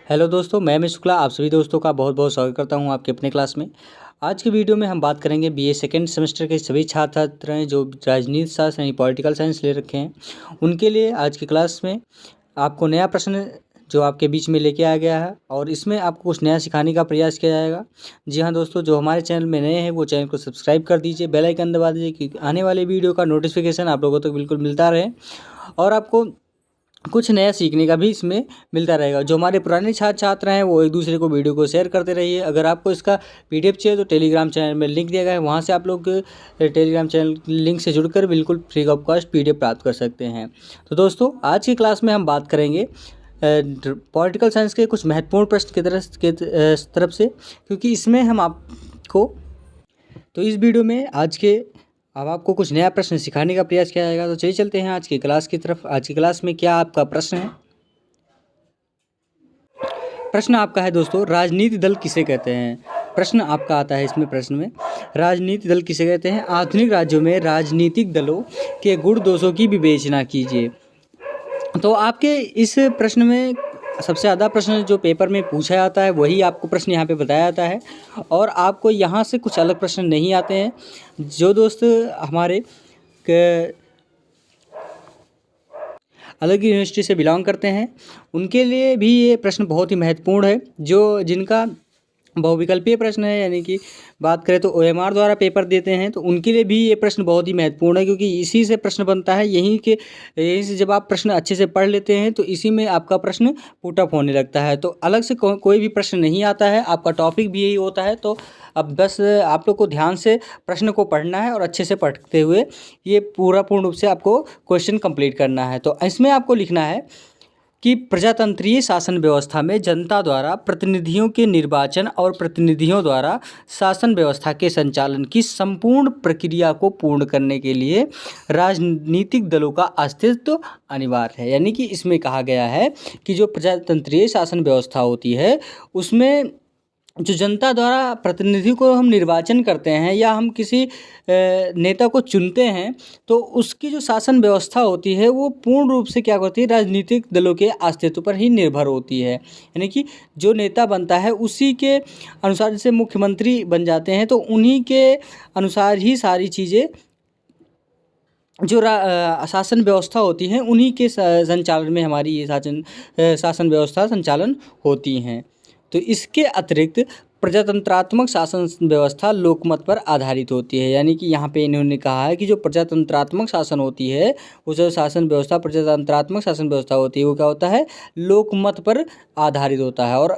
Hello दोस्तों, मैं अमित शुक्ला आप सभी दोस्तों का बहुत बहुत स्वागत करता हूं आपके अपने क्लास में। आज की वीडियो में हम बात करेंगे बीए सेकेंड सेमेस्टर के सभी छात्र छात्र हैं जो राजनीति शास्त्र यानी पॉलिटिकल साइंस ले रखे हैं। उनके लिए आज की क्लास में आपको नया प्रश्न जो आपके बीच में लेके आ गया है और इसमें आपको कुछ नया सिखाने का प्रयास किया जाएगा। जी हाँ दोस्तों, जो हमारे चैनल में नए हैं वो चैनल को सब्सक्राइब कर दीजिए, बेल आइकन दबा दीजिए कि आने वाले वीडियो का नोटिफिकेशन आप लोगों तक बिल्कुल मिलता रहे और आपको कुछ नया सीखने का भी इसमें मिलता रहेगा। जो हमारे पुराने छात्र छात्र हैं वो एक दूसरे को वीडियो को शेयर करते रहिए। अगर आपको इसका पीडीएफ चाहिए तो टेलीग्राम चैनल में लिंक दिया गया है, वहाँ से आप लोग टेलीग्राम चैनल लिंक से जुड़कर बिल्कुल फ्री ऑफ कॉस्ट पीडीएफ प्राप्त कर सकते हैं। तो दोस्तों, आज की क्लास में हम बात करेंगे पॉलिटिकल साइंस के कुछ महत्वपूर्ण प्रश्न की तरफ से, क्योंकि इसमें हम आपको तो इस वीडियो में अब आपको कुछ नया प्रश्न सिखाने का प्रयास किया जाएगा। तो चलिए चलते हैं आज की क्लास की तरफ। आज की क्लास में क्या आपका प्रश्न है? प्रश्न आपका है दोस्तों, राजनीति दल किसे कहते हैं? प्रश्न आपका आता है इसमें प्रश्न में, राजनीति दल किसे कहते हैं? आधुनिक राज्यों में राजनीतिक दलों के गुण दोषों की विवेचना कीजिए। तो आपके इस प्रश्न में सबसे ज़्यादा प्रश्न जो पेपर में पूछा जाता है वही आपको प्रश्न यहाँ पे बताया जाता है और आपको यहाँ से कुछ अलग प्रश्न नहीं आते हैं। जो दोस्त हमारे अलग यूनिवर्सिटी से बिलोंग करते हैं उनके लिए भी ये प्रश्न बहुत ही महत्वपूर्ण है। जो जिनका बहुविकल्पीय प्रश्न है, यानी कि बात करें तो ओएमआर द्वारा पेपर देते हैं, तो उनके लिए भी ये प्रश्न बहुत ही महत्वपूर्ण है, क्योंकि इसी से प्रश्न बनता है। यहीं से जब आप प्रश्न अच्छे से पढ़ लेते हैं तो इसी में आपका प्रश्न पुट अप होने लगता है। तो अलग से कोई भी प्रश्न नहीं आता है, आपका टॉपिक भी यही होता है। तो अब बस आप लोग को ध्यान से प्रश्न को पढ़ना है और अच्छे से पढ़ते हुए ये पूर्ण रूप से आपको क्वेश्चन कंप्लीट करना है। तो इसमें आपको लिखना है कि प्रजातंत्रीय शासन व्यवस्था में जनता द्वारा प्रतिनिधियों के निर्वाचन और प्रतिनिधियों द्वारा शासन व्यवस्था के संचालन की संपूर्ण प्रक्रिया को पूर्ण करने के लिए राजनीतिक दलों का अस्तित्व अनिवार्य है। यानी कि इसमें कहा गया है कि जो प्रजातंत्रीय शासन व्यवस्था होती है उसमें जो जनता द्वारा प्रतिनिधि को हम निर्वाचन करते हैं या हम किसी नेता को चुनते हैं, तो उसकी जो शासन व्यवस्था होती है वो पूर्ण रूप से क्या करती है, राजनीतिक दलों के अस्तित्व पर ही निर्भर होती है। यानी कि जो नेता बनता है उसी के अनुसार, जैसे मुख्यमंत्री बन जाते हैं तो उन्हीं के अनुसार ही सारी चीज़ें जो शासन व्यवस्था होती हैं उन्हीं के संचालन में हमारी ये शासन व्यवस्था संचालन होती हैं। तो इसके अतिरिक्त प्रजातंत्रात्मक शासन व्यवस्था लोकमत पर आधारित होती है। यानी कि यहाँ पे इन्होंने कहा है कि जो प्रजातंत्रात्मक शासन होती है, वो जो शासन व्यवस्था प्रजातंत्रात्मक शासन व्यवस्था होती है वो क्या होता है, लोकमत पर आधारित होता है। और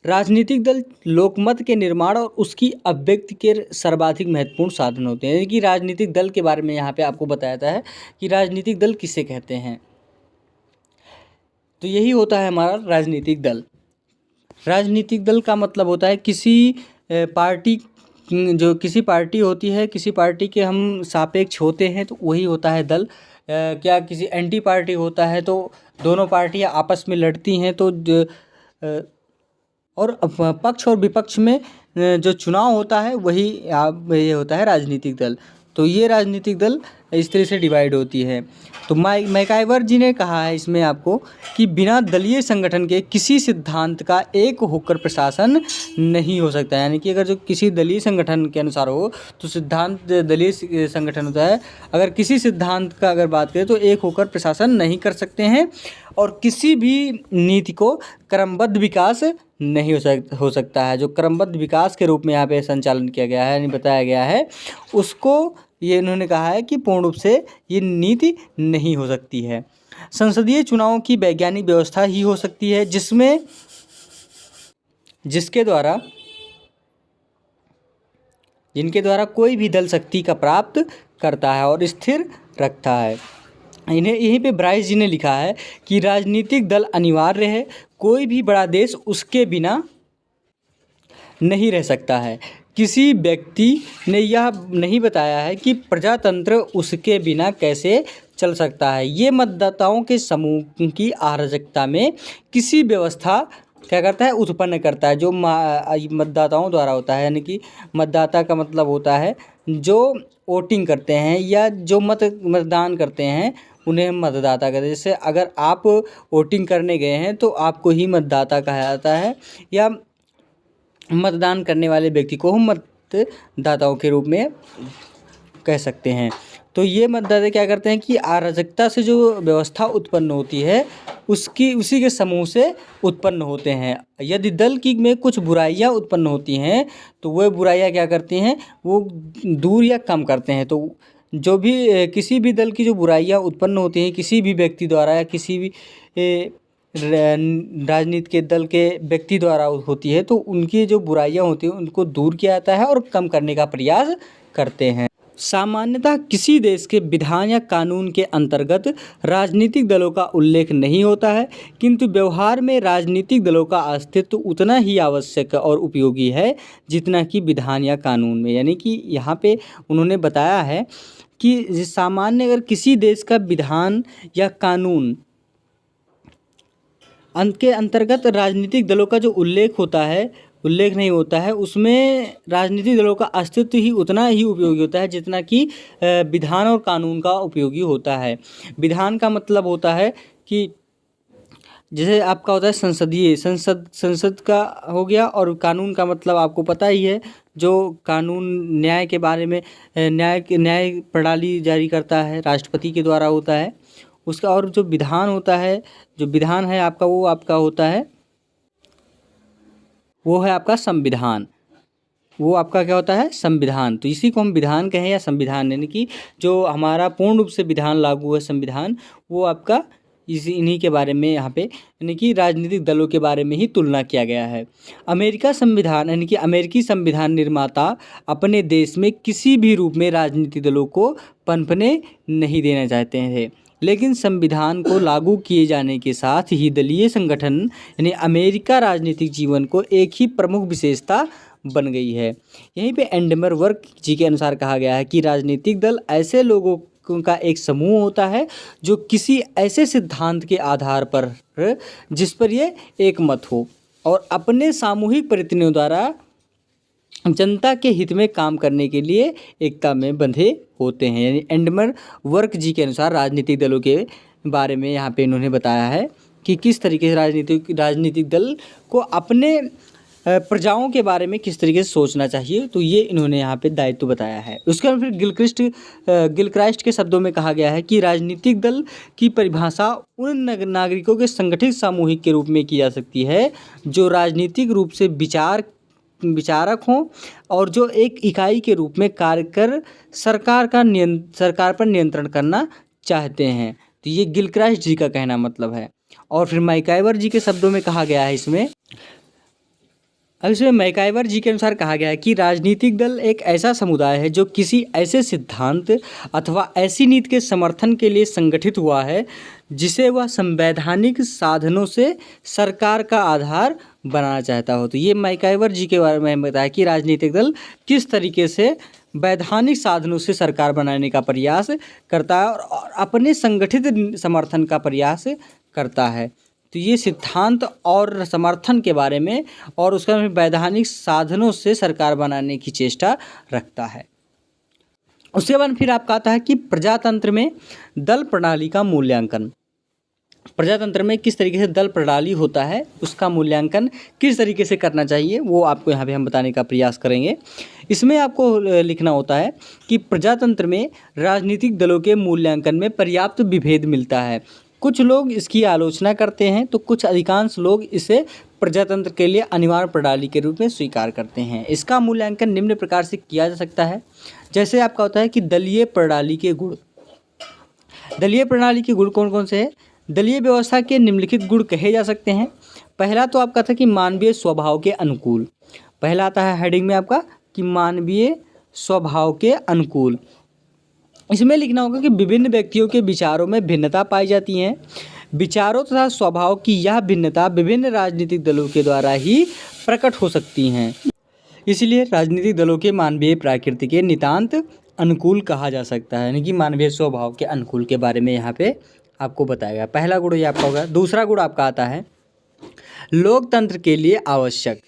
राजनीतिक दल लोकमत के निर्माण और उसकी अभिव्यक्ति के सर्वाधिक महत्वपूर्ण साधन होते हैं। यानी कि राजनीतिक दल के बारे में यहाँ पे आपको बताया जाता है कि राजनीतिक दल किसे कहते हैं। तो यही होता है हमारा राजनीतिक दल। राजनीतिक दल का मतलब होता है किसी पार्टी, जो किसी पार्टी होती है, किसी पार्टी के हम सापेक्ष होते हैं तो वही होता है दल। क्या किसी एंटी पार्टी होता है तो दोनों पार्टियां आपस में लड़ती हैं तो और पक्ष और विपक्ष में जो चुनाव होता है वही ये होता है राजनीतिक दल। तो ये राजनीतिक दल इस तरह से डिवाइड होती है। तो मैकाइवर जी ने कहा है इसमें आपको कि बिना दलीय संगठन के किसी सिद्धांत का एक होकर प्रशासन नहीं हो सकता। यानी कि अगर जो किसी दलीय संगठन के अनुसार हो तो सिद्धांत दलीय संगठन होता है। अगर किसी सिद्धांत का अगर बात करें तो एक होकर प्रशासन नहीं कर सकते हैं और किसी भी नीति को क्रमबद्ध विकास नहीं हो सकता है। जो क्रमबद्ध विकास के रूप में यहाँ पे संचालन किया गया है, यानी बताया गया है, उसको ये इन्होंने कहा है कि पूर्ण रूप से ये नीति नहीं हो सकती है। संसदीय चुनावों की वैज्ञानिक व्यवस्था ही हो सकती है जिनके द्वारा कोई भी दल शक्ति का प्राप्त करता है और स्थिर रखता है। यहीं पे ब्राइस जी ने लिखा है कि राजनीतिक दल अनिवार्य है, कोई भी बड़ा देश उसके बिना नहीं रह सकता है। किसी व्यक्ति ने यह नहीं बताया है कि प्रजातंत्र उसके बिना कैसे चल सकता है। ये मतदाताओं के समूह की अराजकता में किसी व्यवस्था क्या करता है, उत्पन्न करता है, जो मतदाताओं द्वारा होता है। यानी कि मतदाता का मतलब होता है जो वोटिंग करते हैं या जो मतदान करते हैं उन्हें हम मतदाता कहते हैं। जैसे अगर आप वोटिंग करने गए हैं तो आपको ही मतदाता कहा जाता है, या मतदान करने वाले व्यक्ति को हम मतदाताओं के रूप में कह सकते हैं। तो ये मतदाता क्या करते हैं कि अराजकता से जो व्यवस्था उत्पन्न होती है उसी के समूह से उत्पन्न होते हैं। यदि दल की में कुछ बुराइयां उत्पन्न होती हैं तो वह बुराइयां क्या करती हैं, वो दूर या कम करते हैं। तो जो भी किसी भी दल की जो बुराइयां उत्पन्न होती हैं किसी भी व्यक्ति द्वारा या किसी भी राजनीति के दल के व्यक्ति द्वारा होती है, तो उनकी जो बुराइयां होती हैं उनको दूर किया जाता है और कम करने का प्रयास करते हैं। सामान्यतः किसी देश के विधान या कानून के अंतर्गत राजनीतिक दलों का उल्लेख नहीं होता है, किंतु व्यवहार में राजनीतिक दलों का अस्तित्व उतना ही आवश्यक और उपयोगी है जितना कि विधान या कानून में। यानी कि यहाँ पे उन्होंने बताया है कि सामान्य अगर किसी देश का विधान या कानून के अंतर्गत राजनीतिक दलों का जो उल्लेख नहीं होता है, उसमें राजनीतिक दलों का अस्तित्व ही उतना ही उपयोगी होता है जितना कि विधान और कानून का उपयोगी होता है। विधान का मतलब होता है कि जैसे आपका होता है संसद का हो गया, और कानून का मतलब आपको पता ही है, जो कानून न्याय के बारे में न्याय प्रणाली जारी करता है राष्ट्रपति के द्वारा होता है उसका। और जो विधान होता है, जो विधान है आपका, वो आपका होता है, वो है आपका संविधान। वो आपका क्या होता है, संविधान। तो इसी को हम विधान कहें या संविधान, यानी कि जो हमारा पूर्ण रूप से विधान लागू है संविधान, वो आपका इन्हीं के बारे में यहाँ पे यानी कि राजनीतिक दलों के बारे में ही तुलना किया गया है। अमेरिका संविधान यानी कि अमेरिकी संविधान निर्माता अपने देश में किसी भी रूप में राजनीतिक दलों को पनपने नहीं देना चाहते थे, लेकिन संविधान को लागू किए जाने के साथ ही दलीय संगठन यानी अमेरिका राजनीतिक जीवन को एक ही प्रमुख विशेषता बन गई है। यहीं पे एंडमर वर्क जी के अनुसार कहा गया है कि राजनीतिक दल ऐसे लोगों का एक समूह होता है जो किसी ऐसे सिद्धांत के आधार पर जिस पर ये एक मत हो और अपने सामूहिक प्रतिनिधियों द्वारा जनता के हित में काम करने के लिए एकता में बंधे होते हैं। यानी एंडमर वर्क जी के अनुसार राजनीतिक दलों के बारे में यहाँ पे इन्होंने बताया है कि किस तरीके से राजनीतिक दल को अपने प्रजाओं के बारे में किस तरीके से सोचना चाहिए। तो ये इन्होंने यहाँ पे दायित्व बताया है। उसके बाद फिर गिलक्राइस्ट के शब्दों में कहा गया है कि राजनीतिक दल की परिभाषा उन नागरिकों के संगठित सामूहिक के रूप में की जा सकती है जो राजनीतिक रूप से विचारक हों और जो एक इकाई के रूप में कार्य कर सरकार पर नियंत्रण करना चाहते हैं। तो ये गिलक्राइस्ट जी का कहना मतलब है। और फिर मैकाइवर जी के शब्दों में कहा गया है इसमें मैकाइवर जी के अनुसार कहा गया है कि राजनीतिक दल एक ऐसा समुदाय है जो किसी ऐसे सिद्धांत अथवा ऐसी नीति के समर्थन के लिए संगठित हुआ है जिसे वह संवैधानिक साधनों से सरकार का आधार बनाना चाहता हो। तो ये मैकाइवर जी के बारे में बताया कि राजनीतिक दल किस तरीके से वैधानिक साधनों से सरकार बनाने का प्रयास करता है और अपने संगठित समर्थन का प्रयास करता है। तो ये सिद्धांत और समर्थन के बारे में और उसका वैधानिक साधनों से सरकार बनाने की चेष्टा रखता है। उसके बाद फिर आपका आता है कि प्रजातंत्र में दल प्रणाली का मूल्यांकन। प्रजातंत्र में किस तरीके से दल प्रणाली होता है उसका मूल्यांकन किस तरीके से करना चाहिए वो आपको यहाँ पे हम बताने का प्रयास करेंगे। इसमें आपको लिखना होता है कि प्रजातंत्र में राजनीतिक दलों के मूल्यांकन में पर्याप्त विभेद मिलता है। कुछ लोग इसकी आलोचना करते हैं तो कुछ अधिकांश लोग इसे प्रजातंत्र के लिए अनिवार्य प्रणाली के रूप में स्वीकार करते हैं। इसका मूल्यांकन निम्न प्रकार से किया जा सकता है। जैसे आपका होता है कि दलीय प्रणाली के गुण। दलीय प्रणाली के गुण कौन कौन से हैं? दलीय व्यवस्था के निम्नलिखित गुण कहे जा सकते हैं। पहला तो आपका था कि मानवीय स्वभाव के अनुकूल। पहला आता है हेडिंग में आपका कि मानवीय स्वभाव के अनुकूल। इसमें लिखना होगा कि विभिन्न व्यक्तियों के विचारों में भिन्नता पाई जाती है। विचारों तथा स्वभाव की यह भिन्नता विभिन्न राजनीतिक दलों के द्वारा ही प्रकट हो सकती हैं। इसलिए राजनीतिक दलों के मानवीय प्रकृति के नितांत अनुकूल कहा जा सकता है। यानी कि मानवीय स्वभाव के अनुकूल के बारे में यहाँ पे आपको बताया गया। पहला गुण ये आपका होगा। दूसरा गुण आपका आता है लोकतंत्र के लिए आवश्यक।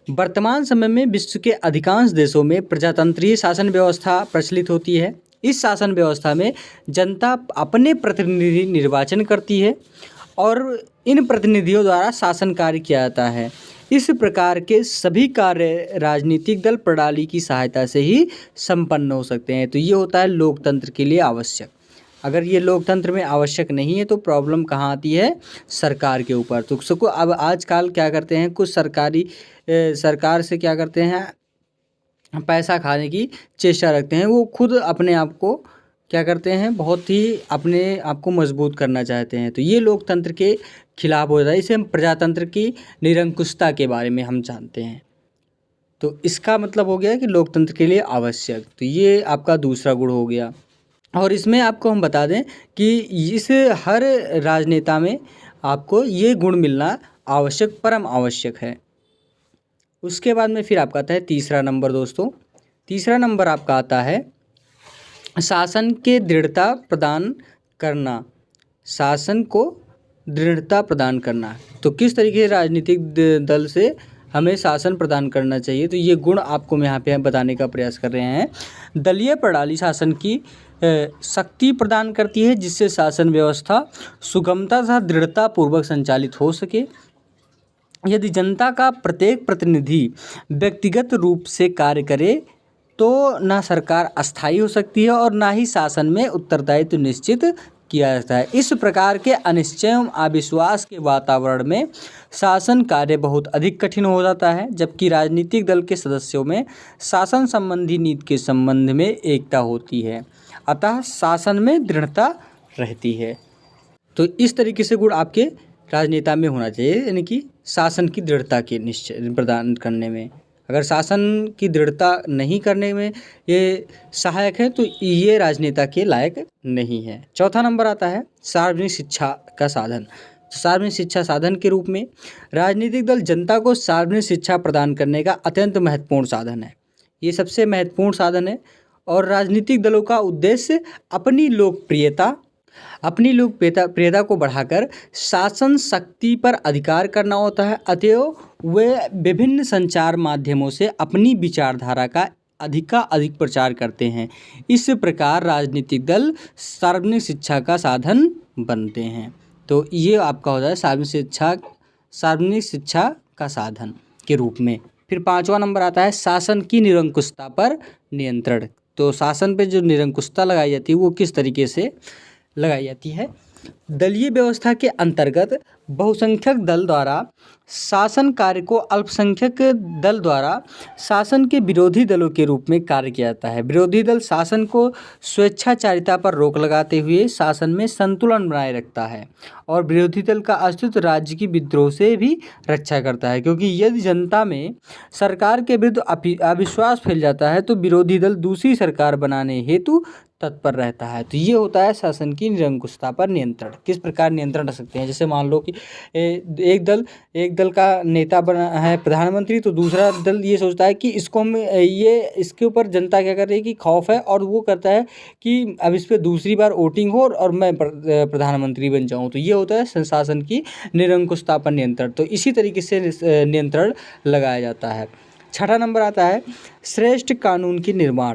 वर्तमान समय में विश्व के अधिकांश देशों में प्रजातंत्रीय शासन व्यवस्था प्रचलित होती है। इस शासन व्यवस्था में जनता अपने प्रतिनिधि निर्वाचन करती है और इन प्रतिनिधियों द्वारा शासन कार्य किया जाता है। इस प्रकार के सभी कार्य राजनीतिक दल प्रणाली की सहायता से ही संपन्न हो सकते हैं। तो ये होता है लोकतंत्र के लिए आवश्यक। अगर ये लोकतंत्र में आवश्यक नहीं है तो प्रॉब्लम कहाँ आती है? सरकार के ऊपर। तो सबको अब आजकल क्या करते हैं, कुछ सरकार से क्या करते हैं, पैसा खाने की चेष्टा रखते हैं। वो खुद अपने आप को क्या करते हैं, बहुत ही अपने आप को मजबूत करना चाहते हैं। तो ये लोकतंत्र के खिलाफ होता है। इसे हम प्रजातंत्र की निरंकुशता के बारे में हम जानते हैं। तो इसका मतलब हो गया कि लोकतंत्र के लिए आवश्यक। तो ये आपका दूसरा गुण हो गया। और इसमें आपको हम बता दें कि इस हर राजनेता में आपको ये गुण मिलना आवश्यक, परम आवश्यक है। उसके बाद में फिर आपका आता है तीसरा नंबर दोस्तों। तीसरा नंबर आपका आता है शासन के दृढ़ता प्रदान करना। शासन को दृढ़ता प्रदान करना। तो किस तरीके से राजनीतिक दल से हमें शासन प्रदान करना चाहिए, तो ये गुण आपको मैं यहाँ पे बताने का प्रयास कर रहे हैं। दलीय प्रणाली शासन की शक्ति प्रदान करती है, जिससे शासन व्यवस्था सुगमता तथा दृढ़ता पूर्वक संचालित हो सके। यदि जनता का प्रत्येक प्रतिनिधि व्यक्तिगत रूप से कार्य करे तो ना सरकार अस्थायी हो सकती है और ना ही शासन में उत्तरदायित्व निश्चित किया जाता है। इस प्रकार के अनिश्चय एवं अविश्वास के वातावरण में शासन कार्य बहुत अधिक कठिन हो जाता है, जबकि राजनीतिक दल के सदस्यों में शासन संबंधी नीति के संबंध में एकता होती है, अतः शासन में दृढ़ता रहती है। तो इस तरीके से गुण आपके राजनेता में होना चाहिए, यानी कि शासन की दृढ़ता के निश्चय प्रदान करने में। अगर शासन की दृढ़ता नहीं करने में ये सहायक है तो ये राजनेता के लायक नहीं है। चौथा नंबर आता है सार्वजनिक शिक्षा का साधन। सार्वजनिक शिक्षा साधन के रूप में राजनीतिक दल जनता को सार्वजनिक शिक्षा प्रदान करने का अत्यंत महत्वपूर्ण साधन है। ये सबसे महत्वपूर्ण साधन है और राजनीतिक दलों का उद्देश्य अपनी लोकप्रियता को बढ़ाकर शासन शक्ति पर अधिकार करना होता है। अतएव वे विभिन्न संचार माध्यमों से अपनी विचारधारा का अधिक प्रचार करते हैं। इस प्रकार राजनीतिक दल सार्वजनिक शिक्षा का साधन बनते हैं। तो ये आपका होता है सार्वजनिक शिक्षा का साधन के रूप में। फिर पांचवा नंबर आता है शासन की निरंकुशता पर नियंत्रण। तो शासन पे जो निरंकुशता लगाई जाती है वो किस तरीके से लगाई जाती है? दलीय व्यवस्था के अंतर्गत बहुसंख्यक दल द्वारा शासन कार्य को अल्पसंख्यक दल द्वारा शासन के विरोधी दलों के रूप में कार्य किया जाता है। विरोधी दल शासन को स्वेच्छाचारिता पर रोक लगाते हुए शासन में संतुलन बनाए रखता है और विरोधी दल का अस्तित्व राज्य की विद्रोह से भी रक्षा करता है, क्योंकि यदि जनता में सरकार के विरुद्ध अविश्वास फैल जाता है तो विरोधी दल दूसरी सरकार बनाने हेतु तत्पर रहता है। तो ये होता है शासन की निरंकुशता पर नियंत्रण। किस प्रकार नियंत्रण रख सकते हैं? जैसे मान लो कि एक दल का नेता बना है प्रधानमंत्री, तो दूसरा दल ये सोचता है कि इसके ऊपर जनता क्या कर रही है कि खौफ है और वो करता है कि अब इस पर दूसरी बार वोटिंग हो और मैं प्रधानमंत्री बन जाऊँ। तो ये होता है शासन की निरंकुशता पर नियंत्रण। तो इसी तरीके से नियंत्रण लगाया जाता है। छठा नंबर आता है श्रेष्ठ कानून की निर्माण।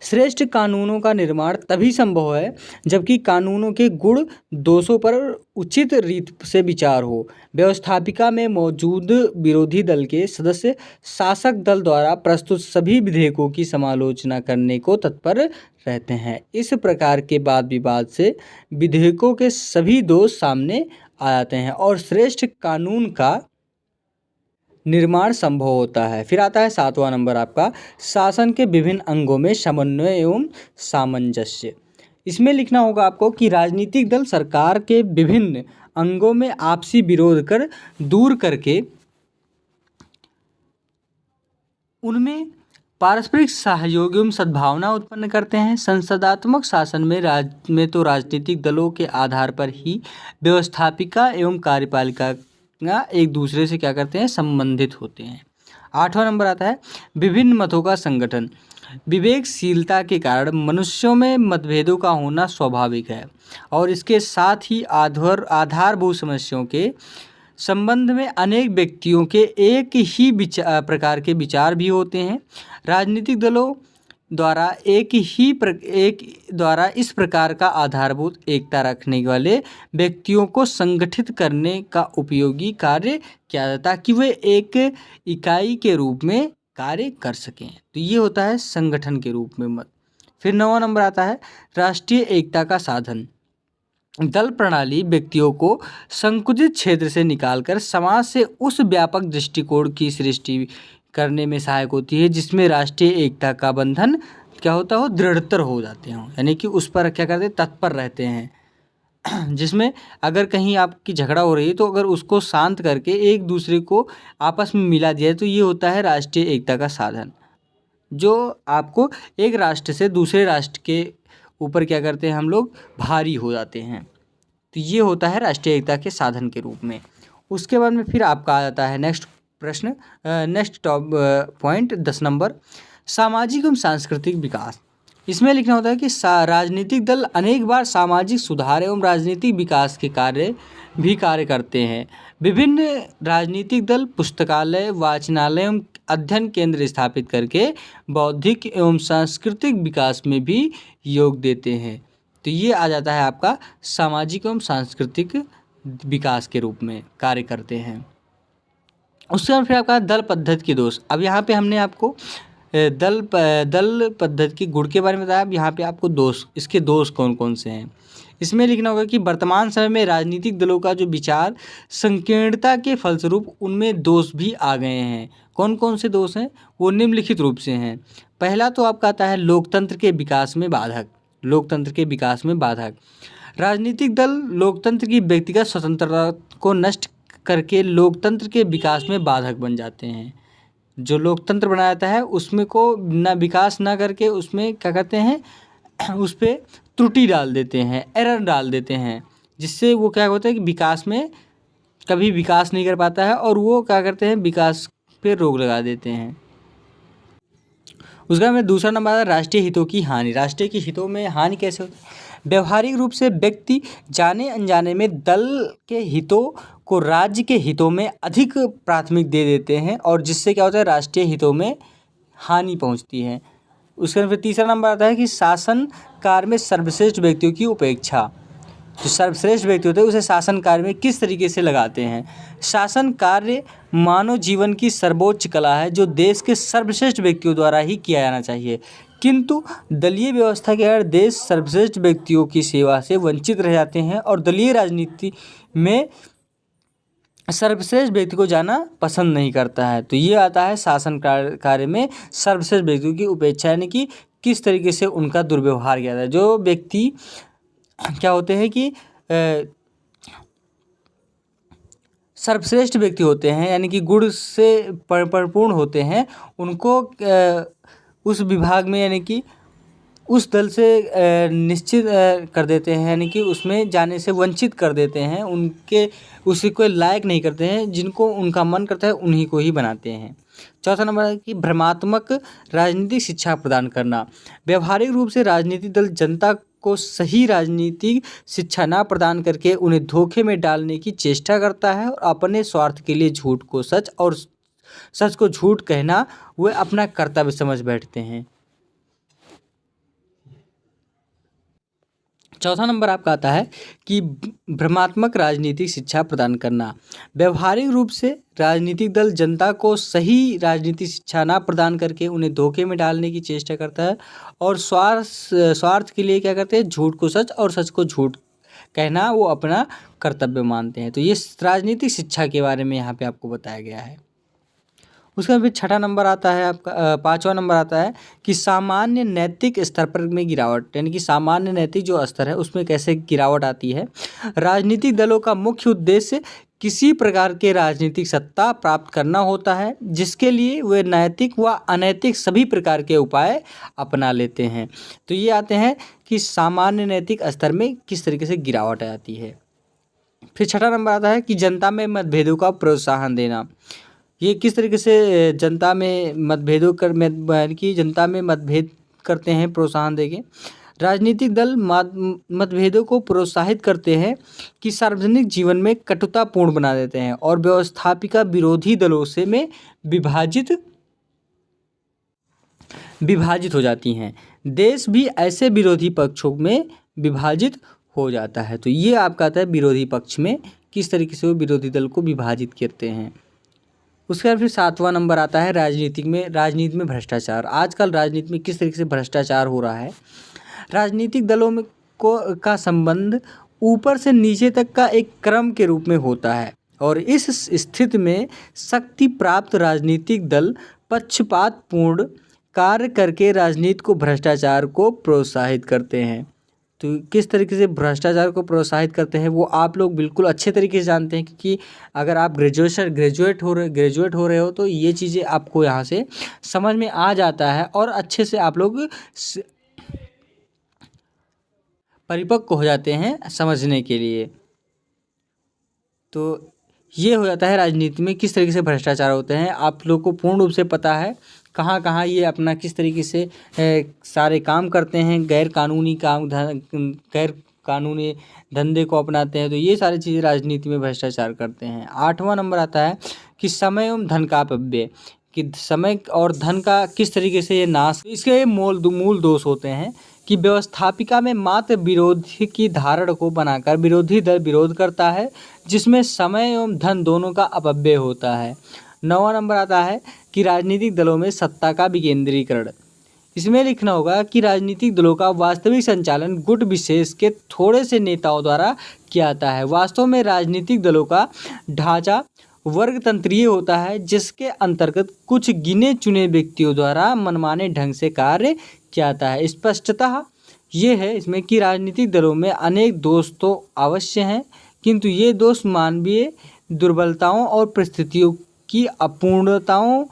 श्रेष्ठ कानूनों का निर्माण तभी संभव है जबकि कानूनों के गुण दोषों पर उचित रीत से विचार हो। व्यवस्थापिका में मौजूद विरोधी दल के सदस्य शासक दल द्वारा प्रस्तुत सभी विधेयकों की समालोचना करने को तत्पर रहते हैं। इस प्रकार के वाद विवाद से विधेयकों के सभी दोष सामने आ जाते हैं और श्रेष्ठ कानून का निर्माण संभव होता है। फिर आता है सातवां नंबर आपका शासन के विभिन्न अंगों में समन्वय एवं सामंजस्य। इसमें लिखना होगा आपको कि राजनीतिक दल सरकार के विभिन्न अंगों में आपसी विरोध कर दूर करके उनमें पारस्परिक सहयोग एवं सद्भावना उत्पन्न करते हैं। संसदात्मक शासन में तो राजनीतिक दलों के आधार पर ही व्यवस्थापिका एवं कार्यपालिका एक दूसरे से क्या करते हैं, संबंधित होते हैं। आठवां नंबर आता है विभिन्न मतों का संगठन। विवेकशीलता के कारण मनुष्यों में मतभेदों का होना स्वाभाविक है और इसके साथ ही आधारभूत समस्याओं के संबंध में अनेक व्यक्तियों के एक ही प्रकार के विचार भी होते हैं। राजनीतिक दलों द्वारा इस प्रकार का आधारभूत एकता रखने वाले व्यक्तियों को संगठित करने का उपयोगी कार्य किया जाता है, ताकि वे एक इकाई के रूप में कार्य कर सकें। तो ये होता है संगठन के रूप में मत। फिर 9वां नंबर आता है राष्ट्रीय एकता का साधन। दल प्रणाली व्यक्तियों को संकुचित क्षेत्र से निकालकर समाज से उस व्यापक दृष्टिकोण की सृष्टि करने में सहायक होती है जिसमें राष्ट्रीय एकता का बंधन क्या होता हो, दृढ़तर हो जाते हों, यानी कि उस पर क्या करते तत्पर रहते हैं। जिसमें अगर कहीं आपकी झगड़ा हो रही है तो अगर उसको शांत करके एक दूसरे को आपस में मिला दिया तो ये होता है राष्ट्रीय एकता का साधन, जो आपको एक राष्ट्र से दूसरे राष्ट्र के ऊपर क्या करते हैं हम लोग भारी हो जाते हैं। तो ये होता है राष्ट्रीय एकता के साधन के रूप में। उसके बाद में फिर आपका आ जाता है नेक्स्ट प्रश्न, नेक्स्ट टॉप पॉइंट 10 नंबर सामाजिक एवं सांस्कृतिक विकास। इसमें लिखना होता है कि राजनीतिक दल अनेक बार सामाजिक सुधार एवं राजनीतिक विकास के कार्य करते हैं। विभिन्न राजनीतिक दल पुस्तकालय, वाचनालय एवं अध्ययन केंद्र स्थापित करके बौद्धिक एवं सांस्कृतिक विकास में भी योग देते हैं। तो ये आ जाता है आपका सामाजिक एवं सांस्कृतिक विकास के रूप में कार्य करते हैं। उसके बाद फिर आपका दल पद्धति के दोष। अब यहाँ पे हमने आपको दल पद्धति के गुण के बारे में बताया। अब यहाँ पे आपको दोष, इसके दोष कौन कौन से हैं इसमें लिखना होगा कि वर्तमान समय में राजनीतिक दलों का जो विचार संकीर्णता के फलस्वरूप उनमें दोष भी आ गए हैं। कौन कौन से दोष हैं वो निम्नलिखित रूप से हैं। पहला तो आपका आता है लोकतंत्र के विकास में बाधक। लोकतंत्र के विकास में बाधक, राजनीतिक दल लोकतंत्र की व्यक्तिगत स्वतंत्रता को नष्ट करके लोकतंत्र के विकास में बाधक बन जाते हैं। जो लोकतंत्र बनाया जाता है उसमें को ना विकास ना करके उसमें क्या करते हैं, उस पर त्रुटि डाल देते हैं, एरर डाल देते हैं, जिससे वो क्या होता है कि विकास में कभी विकास नहीं कर पाता है और वो क्या करते हैं विकास पे रोक लगा देते हैं। उसका में दूसरा नंबर आता है राष्ट्रीय हितों की हानि। राष्ट्रीय के हितों में हानि कैसे होती है? व्यवहारिक रूप से व्यक्ति जाने अनजाने में दल के हितों को राज्य के हितों में अधिक प्राथमिक दे देते हैं और जिससे क्या होता है राष्ट्रीय हितों में हानि पहुंचती है। उसके फिर तीसरा नंबर आता है कि शासन कार्य में सर्वश्रेष्ठ व्यक्तियों की उपेक्षा। जो सर्वश्रेष्ठ व्यक्ति होते हैं उसे शासन कार्य में किस तरीके से लगाते हैं। शासन कार्य मानव जीवन की सर्वोच्च कला है जो देश के सर्वश्रेष्ठ व्यक्तियों द्वारा ही किया जाना चाहिए, किंतु दलीय व्यवस्था के कारण देश सर्वश्रेष्ठ व्यक्तियों की सेवा से वंचित रह जाते हैं और दलीय राजनीति में सर्वश्रेष्ठ व्यक्ति को जाना पसंद नहीं करता है। तो ये आता है शासन कार्य में सर्वश्रेष्ठ व्यक्तियों की उपेक्षा, यानी कि किस तरीके से उनका दुर्व्यवहार किया जाता है। जो व्यक्ति क्या होते हैं कि सर्वश्रेष्ठ व्यक्ति होते हैं यानी कि गुण से परिपूर्ण होते हैं, उनको उस विभाग में यानी कि उस दल से निश्चित कर देते हैं, यानी कि उसमें जाने से वंचित कर देते हैं, उनके उसी को लायक नहीं करते हैं, जिनको उनका मन करता है उन्हीं को ही बनाते हैं। चौथा नंबर है कि भ्रमात्मक राजनीतिक शिक्षा प्रदान करना। व्यवहारिक रूप से राजनीतिक दल जनता को सही राजनीतिक शिक्षा ना प्रदान करके उन्हें धोखे में डालने की चेष्टा करता है और अपने स्वार्थ के लिए झूठ को सच और सच को झूठ कहना वे अपना कर्तव्य समझ बैठते हैं। चौथा नंबर आपका आता है कि भ्रमात्मक राजनीतिक शिक्षा प्रदान करना। व्यवहारिक रूप से राजनीतिक दल जनता को सही राजनीतिक शिक्षा ना प्रदान करके उन्हें धोखे में डालने की चेष्टा करता है और स्वार्थ के लिए क्या करते हैं, झूठ को सच और सच को झूठ कहना वो अपना कर्तव्य मानते हैं। तो ये राजनीतिक शिक्षा के बारे में यहाँ पे आपको बताया गया है। उसका फिर छठा नंबर आता है आपका, पांचवा नंबर आता है कि सामान्य नैतिक स्तर पर में गिरावट, यानी कि सामान्य नैतिक जो स्तर है उसमें कैसे गिरावट आती है। राजनीतिक दलों का मुख्य उद्देश्य किसी प्रकार के राजनीतिक सत्ता प्राप्त करना होता है, जिसके लिए वे नैतिक व अनैतिक सभी प्रकार के उपाय अपना लेते हैं। तो ये आते हैं कि सामान्य नैतिक स्तर में किस तरीके से गिरावट आती है। फिर छठा नंबर आता है कि जनता में मतभेदों का प्रोत्साहन देना। ये किस तरीके से जनता में मतभेदों की जनता में मतभेद करते हैं प्रोत्साहन देके। राजनीतिक दल मतभेदों को प्रोत्साहित करते हैं कि सार्वजनिक जीवन में कटुतापूर्ण बना देते हैं और व्यवस्थापिका विरोधी दलों से में विभाजित विभाजित हो जाती हैं। देश भी ऐसे विरोधी पक्षों में विभाजित हो जाता है। तो ये आपका आता है विरोधी पक्ष में किस तरीके से वो विरोधी दल को विभाजित करते हैं। उसके बाद फिर 7वां नंबर आता है राजनीति में भ्रष्टाचार। आजकल राजनीति में किस तरीके से भ्रष्टाचार हो रहा है। राजनीतिक दलों में का संबंध ऊपर से नीचे तक का एक क्रम के रूप में होता है और इस स्थिति में शक्ति प्राप्त राजनीतिक दल पक्षपातपूर्ण कार्य करके राजनीति को भ्रष्टाचार को प्रोत्साहित करते हैं। तो किस तरीके से भ्रष्टाचार को प्रोत्साहित करते हैं वो आप लोग बिल्कुल अच्छे तरीके से जानते हैं, क्योंकि अगर आप ग्रेजुएट हो रहे हो तो ये चीज़ें आपको यहाँ से समझ में आ जाता है और अच्छे से आप लोग परिपक्व हो जाते हैं समझने के लिए। तो ये हो जाता है राजनीति में किस तरीके से भ्रष्टाचार होते हैं। आप लोग को पूर्ण रूप से पता है कहाँ कहाँ ये अपना किस तरीके से सारे काम करते हैं, गैर कानूनी धंधे को अपनाते हैं। तो ये सारी चीज़ें राजनीति में भ्रष्टाचार करते हैं। 8वां नंबर आता है कि समय एवं धन का अपव्यय, कि समय और धन का किस तरीके से ये नाश। इसके मूल दोष होते हैं कि व्यवस्थापिका में मात्र विरोधी की धारणा को बनाकर विरोधी दल विरोध करता है, जिसमें समय एवं धन दोनों का अपव्यय होता है। 9वां नंबर आता है कि राजनीतिक दलों में सत्ता का विकेंद्रीकरण। इसमें लिखना होगा कि राजनीतिक दलों का वास्तविक संचालन गुट विशेष के थोड़े से नेताओं द्वारा किया जाता है। वास्तव में राजनीतिक दलों का ढांचा वर्गतंत्रीय होता है, जिसके अंतर्गत कुछ गिने चुने व्यक्तियों द्वारा मनमाने ढंग से कार्य किया जाता है। स्पष्टतः ये है इसमें कि राजनीतिक दलों में अनेक दोष तो अवश्य हैं, किंतु ये दोष मानवीय दुर्बलताओं और परिस्थितियों की अपूर्णताओं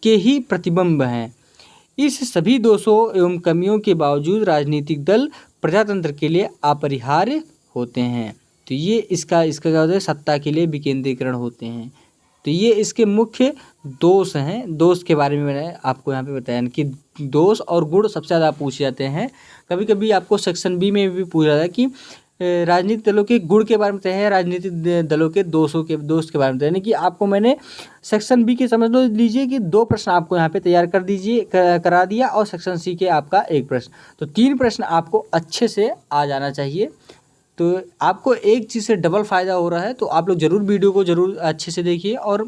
के ही प्रतिबिंब हैं। इस सभी दोषों एवं कमियों के बावजूद राजनीतिक दल प्रजातंत्र के लिए अपरिहार्य होते हैं। तो ये इसका क्या होता है, सत्ता के लिए विकेंद्रीकरण होते हैं। तो ये इसके मुख्य दोष हैं। दोष के बारे में मैंने आपको यहाँ पे बताया कि दोष और गुण सबसे ज़्यादा पूछे जाते हैं। कभी कभी आपको सेक्शन बी में भी पूछा जाता है कि राजनीतिक दलों के गुण के बारे में बताया है, राजनीतिक दलों के दोष के बारे में बताया। यानी कि आपको मैंने सेक्शन बी के समझ लीजिए कि 2 प्रश्न आपको यहाँ पे तैयार करा दिया और सेक्शन सी के आपका 1 प्रश्न। तो 3 प्रश्न आपको अच्छे से आ जाना चाहिए। तो आपको एक चीज़ से डबल फ़ायदा हो रहा है। तो आप लोग ज़रूर वीडियो को ज़रूर अच्छे से देखिए और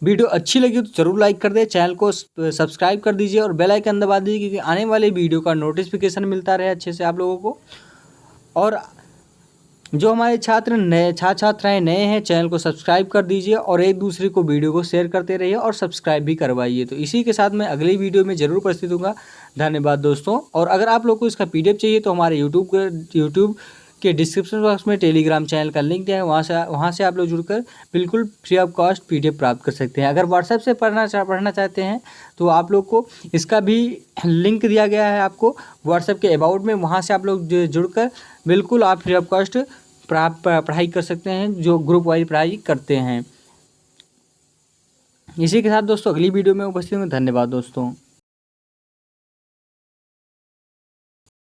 वीडियो अच्छी लगी तो ज़रूर लाइक कर दें, चैनल को सब्सक्राइब कर दीजिए और बेल आइकन दबा दीजिए, क्योंकि आने वाले वीडियो का नोटिफिकेशन मिलता रहे अच्छे से आप लोगों को। और जो हमारे छात्राएँ नए हैं, चैनल को सब्सक्राइब कर दीजिए और एक दूसरे को वीडियो को शेयर करते रहिए और सब्सक्राइब भी करवाइए। तो इसी के साथ मैं अगली वीडियो में ज़रूर उपस्थित हूँगा। धन्यवाद दोस्तों। और अगर आप लोग को इसका PDF चाहिए तो हमारे यूट्यूब के डिस्क्रिप्शन बॉक्स में टेलीग्राम चैनल का लिंक दिया है, वहाँ से आप लोग जुड़कर बिल्कुल फ्री ऑफ कॉस्ट PDF प्राप्त कर सकते हैं। अगर व्हाट्सएप से पढ़ना चाहते हैं तो आप लोग को इसका भी लिंक दिया गया है आपको व्हाट्सएप के अबाउट में, वहाँ से आप लोग जुड़कर बिल्कुल आप फ्री ऑफ कॉस्ट पढ़ाई कर सकते हैं, जो ग्रुप वाइज पढ़ाई करते हैं। इसी के साथ दोस्तों अगली वीडियो में उपस्थित हूँ। धन्यवाद दोस्तों।